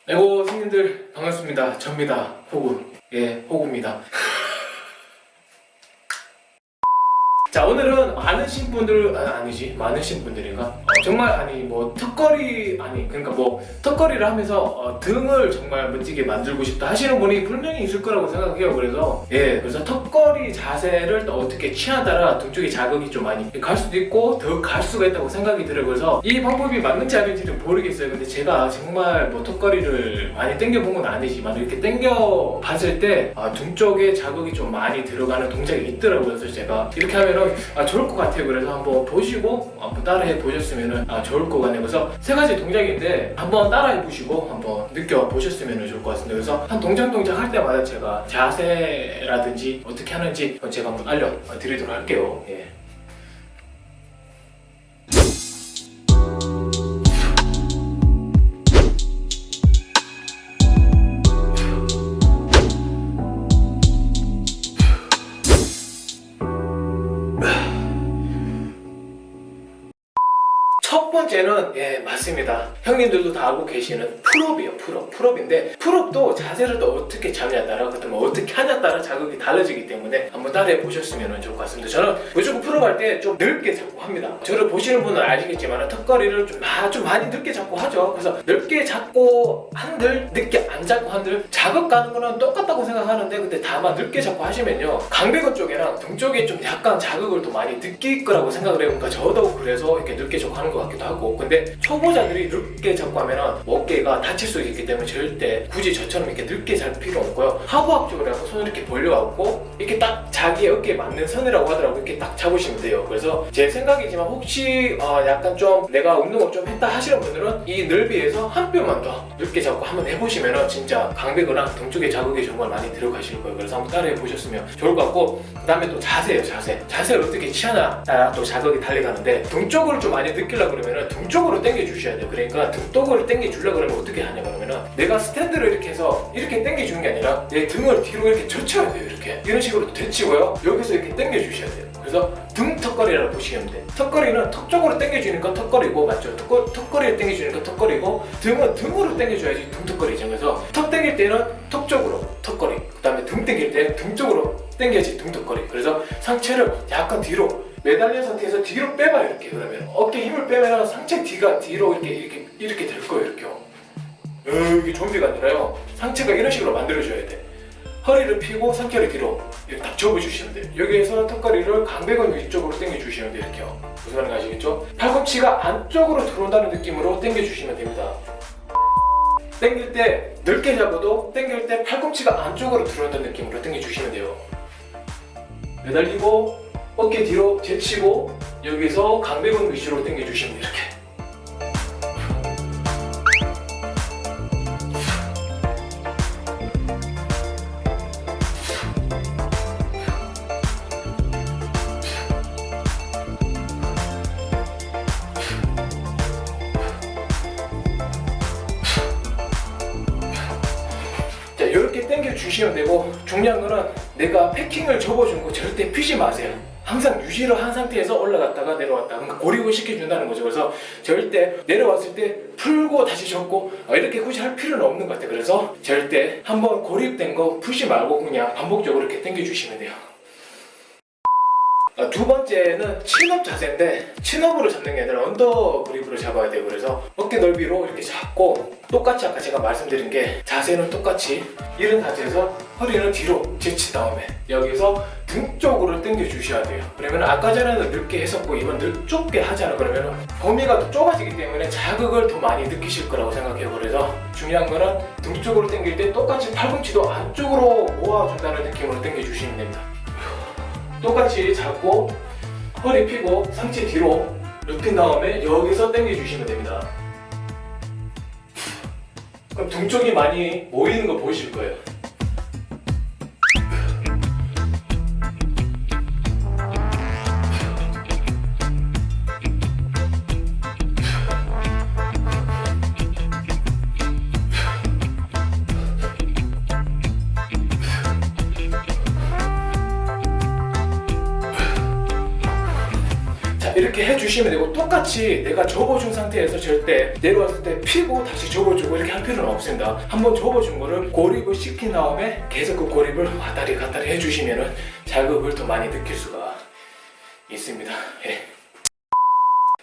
아이고 손님들 반갑습니다. 접니다. 호구. 예, 호구입니다. 자, 오늘은 많으신 분들 많으신 분들인가? 정말 턱걸이를 하면서 등을 정말 멋지게 만들고 싶다 하시는 분이 분명히 있을 거라고 생각해요. 그래서 턱걸이 자세를 또 어떻게 취하다라 등 쪽에 자극이 좀 많이 갈 수도 있고 더 갈 수가 있다고 생각이 들어요. 그래서 이 방법이 맞는지 아닌지는 모르겠어요. 근데 제가 정말 턱걸이를 많이 당겨본 건 아니지만 이렇게 당겨 봤을 때 등 쪽에 자극이 좀 많이 들어가는 동작이 있더라고요. 그래서 제가 이렇게 하면은 좋을 것 같아요. 그래서 한번 보시고 한번 따라해 보셨으면 좋을 것 같네요. 그래서 세 가지 동작인데 한번 따라해 보시고 한번 느껴 보셨으면 좋을 것 같습니다. 그래서 한 동작 할 때마다 제가 자세라든지 어떻게 하는지 제가 한번 알려드리도록 할게요. 예. 첫 번째는 맞습니다. 형님들도 다 알고 계시는 풀업이에요. 풀업인데 풀업도 자세를 또 어떻게 잡냐에 따라 그다음에 어떻게 하냐에 따라 자극이 달라지기 때문에 한번 따라해 보셨으면 좋을 것 같습니다. 저는 무조건 풀업할 때 좀 넓게 잡고 합니다. 저를 보시는 분은 아시겠지만 턱걸이를 좀 많이 넓게 잡고 하죠. 그래서 넓게 잡고 한들 넓게 안 잡고 한들 자극 가는 거는 똑같다고 생각하는데 근데 다만 넓게 잡고 하시면요 강배근 쪽이랑 등 쪽에 좀 약간 자극을 더 많이 느낄 거라고 생각을 해요. 그러니까 저도 그래서 이렇게 넓게 잡고 하는 것 같기도 하고 근데 초보자들이 넓게 잡고 하면은 어깨가 다칠 수 있기 때문에 절대 굳이 저처럼 이렇게 넓게 잡을 필요 없고요. 하부압쪽으로 해서 손을 이렇게 벌려갖고 이렇게 딱 자기의 어깨에 맞는 선이라고 하더라고요. 이렇게 딱 잡으시면 돼요. 그래서 제 생각이지만 혹시 약간 좀 내가 운동을 좀 했다 하시는 분들은 이 넓이에서 한 뼘만 더 넓게 잡고 한번 해보시면은 진짜 강배근랑 등 쪽에 자극이 정말 많이 들어가실 거예요. 그래서 한번 따라해 보셨으면 좋을 것 같고 그 다음에 또 자세예요. 자세를 어떻게 취하나 따라 또 자극이 달려가는데 등 쪽을 좀 많이 느끼려고 그러면은 등 쪽으로 당겨 주셔야 돼요. 그러니까 등 쪽으로 당겨 주려고 그러면 어떻게 하냐 그러면은 내가 스탠드를 이렇게 해서 이렇게 당겨 주는 게 아니라 내 등을 뒤로 이렇게 젖혀야 돼요. 이렇게 이런 식으로 되치고요. 여기서 이렇게 당겨 주셔야 돼요. 그래서 등 턱걸이라고 보시면 돼요. 턱걸이는 턱 쪽으로 당겨주니까 턱걸이고 맞죠? 턱걸이를 당겨주니까 턱걸이고 등은 등으로 당겨줘야지 등 턱걸이죠. 그래서 턱 당길 때는 턱 쪽으로 턱걸이 그 다음에 등 당길 때는 등 쪽으로 당겨야지 등 턱걸이. 그래서 상체를 약간 뒤로 매달린 상태에서 뒤로 빼봐요. 이렇게 그러면 어깨 힘을 빼면 상체 뒤가 뒤로 이렇게 될 거예요. 이렇게요. 이게 좀비가 아니라요. 상체가 이런 식으로 만들어줘야 돼. 허리를 펴고 상체를 뒤로 이렇게 딱 접어주시면 돼요. 여기에서 턱걸이를 강배근 위쪽으로 당겨주시면 돼요. 이렇게요. 무슨 말인지 아시겠죠? 팔꿈치가 안쪽으로 들어온다는 느낌으로 당겨주시면 됩니다. 당길 때 넓게 잡아도 당길 때 팔꿈치가 안쪽으로 들어온다는 느낌으로 당겨주시면 돼요. 매달리고 어깨 뒤로 제치고 여기서 강배근 위주로 당겨주시면 돼요. 이렇게. 이렇게 당겨 주시면 되고 중요한 거는 내가 패킹을 접어준 거 절대 피지 마세요. 항상 유지를 한 상태에서 올라갔다가 내려왔다. 그러니까 고립을 시켜준다는 거죠. 그래서 절대 내려왔을 때 풀고 다시 접고 이렇게 굳이 할 필요는 없는 것 같아요. 그래서 절대 한번 고립된 거 푸지 말고 그냥 반복적으로 이렇게 당겨 주시면 돼요. 두 번째는 친업 자세인데 친업으로 잡는 게 아니라 언더 그립으로 잡아야 돼요. 그래서 어깨 넓이로 이렇게 잡고 똑같이 아까 제가 말씀드린 게 자세는 똑같이 이런 자세에서 허리는 뒤로 제친 다음에 여기서 등 쪽으로 당겨 주셔야 돼요. 그러면 아까 전에는 넓게 했었고 이번 좁게 하잖아요. 그러면 범위가 더 좁아지기 때문에 자극을 더 많이 느끼실 거라고 생각해요. 그래서 중요한 거는 등 쪽으로 당길 때 똑같이 팔꿈치도 안쪽으로 모아준다는 느낌으로 당겨 주시면 됩니다. 똑같이 잡고 허리 펴고 상체 뒤로 눕힌 다음에 여기서 당겨 주시면 됩니다. 그럼 등 쪽이 많이 모이는 거 보이실 거예요. 이렇게 이렇게 해주시면 되고, 똑같이 내가 접어준 상태에서 절대 내려왔을 때 피고 다시 접어주고 이렇게 할 필요는 없습니다. 한번 접어준 거를 고립을 시킨 다음에 계속 그 고립을 왔다리 갔다리 해주시면은 자극을 더 많이 느낄 수가 있습니다. 예.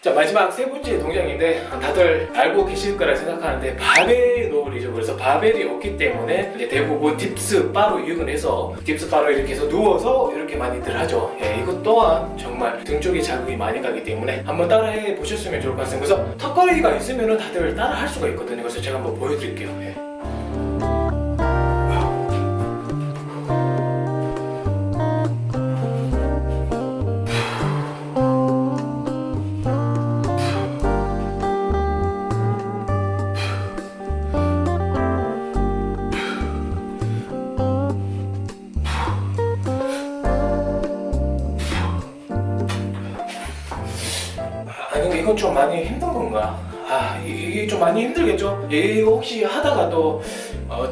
자, 마지막 세 번째 동작인데 다들 알고 계실 거라 생각하는데 바벨 노을이죠. 그래서 바벨이 없기 때문에 이제 대부분 딥스 바로 이용을 해서 딥스 바로 이렇게 해서 누워서 이렇게 많이들 하죠. 예, 이것 또한 정말 등 쪽에 자극이 많이 가기 때문에 한번 따라해 보셨으면 좋을 것 같습니다. 그래서 턱걸이가 있으면 다들 따라 할 수가 있거든요. 그래서 제가 한번 보여드릴게요. 예. 아니, 이건 좀 많이 힘든 건가? 이게 좀 많이 힘들겠죠? 이거 혹시 하다가 또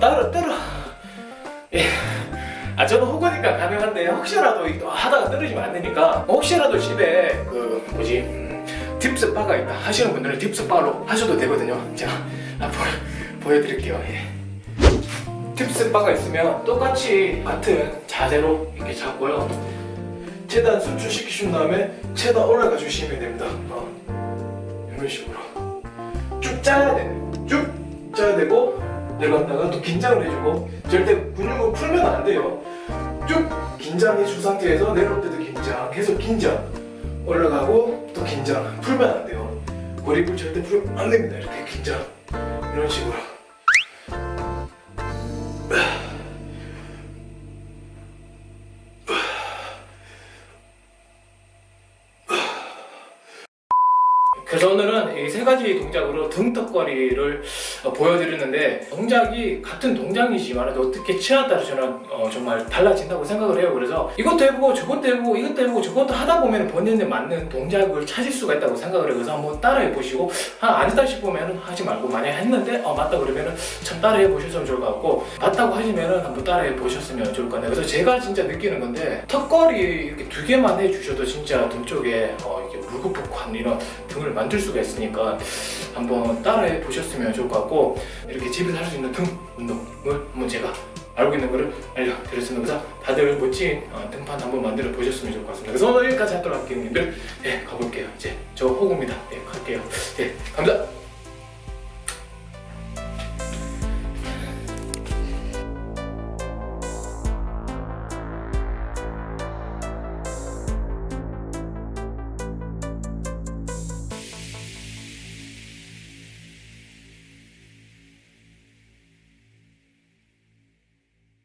따라 예. 저는 호구니까 가능한데 혹시라도 하다가 떨어지면 안 되니까 혹시라도 집에 딥스 바가 있다 하시는 분들은 딥스 바로 하셔도 되거든요. 제가 보여드릴게요. 예. 딥스 바가 있으면 똑같이 같은 자세로 이렇게 잡고요. 최대한 수축시키신 다음에 최대한 올라가 주시면 됩니다. 이런 식으로 쭉 짜야 돼. 쭉 짜야 되고 내려갔다가 또 긴장을 해주고 절대 근육을 풀면 안 돼요. 쭉 긴장해 준 상태에서 내려올 때도 긴장, 계속 긴장 올라가고 또 긴장 풀면 안 돼요. 고립을 절대 풀면 안 됩니다. 이렇게 긴장 이런 식으로. 그래서 오늘은 이 세 가지 동작으로 등턱걸이를 보여드렸는데 동작이 같은 동작이지만 어떻게 취향에 따라 저는 정말 달라진다고 생각을 해요. 그래서 이것도 해보고 저것도 해보고 이것도 해보고 저것도 하다 보면 본인에 맞는 동작을 찾을 수가 있다고 생각을 해요. 그래서 한번 따라해 보시고 아니다 싶으면 하지 말고 만약 했는데 맞다 그러면 참 따라해 보셨으면 좋을 것 같고 맞다고 하시면 한번 따라해 보셨으면 좋을 것 같아요. 그래서 제가 진짜 느끼는 건데 턱걸이 이렇게 2개만 해주셔도 진짜 등 쪽에 이렇게 물고폭한 이런 등을 만들 수가 있으니까 한번 따라해 보셨으면 좋을 것 같고 이렇게 집에서 할 수 있는 등 운동을 한번 제가 알고 있는 거를 알려드렸습니다. 그래서 다들 멋진 등판 한번 만들어 보셨으면 좋을 것 같습니다. 그래서 오늘 여기까지 하도록 할게요. 형님들. 가볼게요.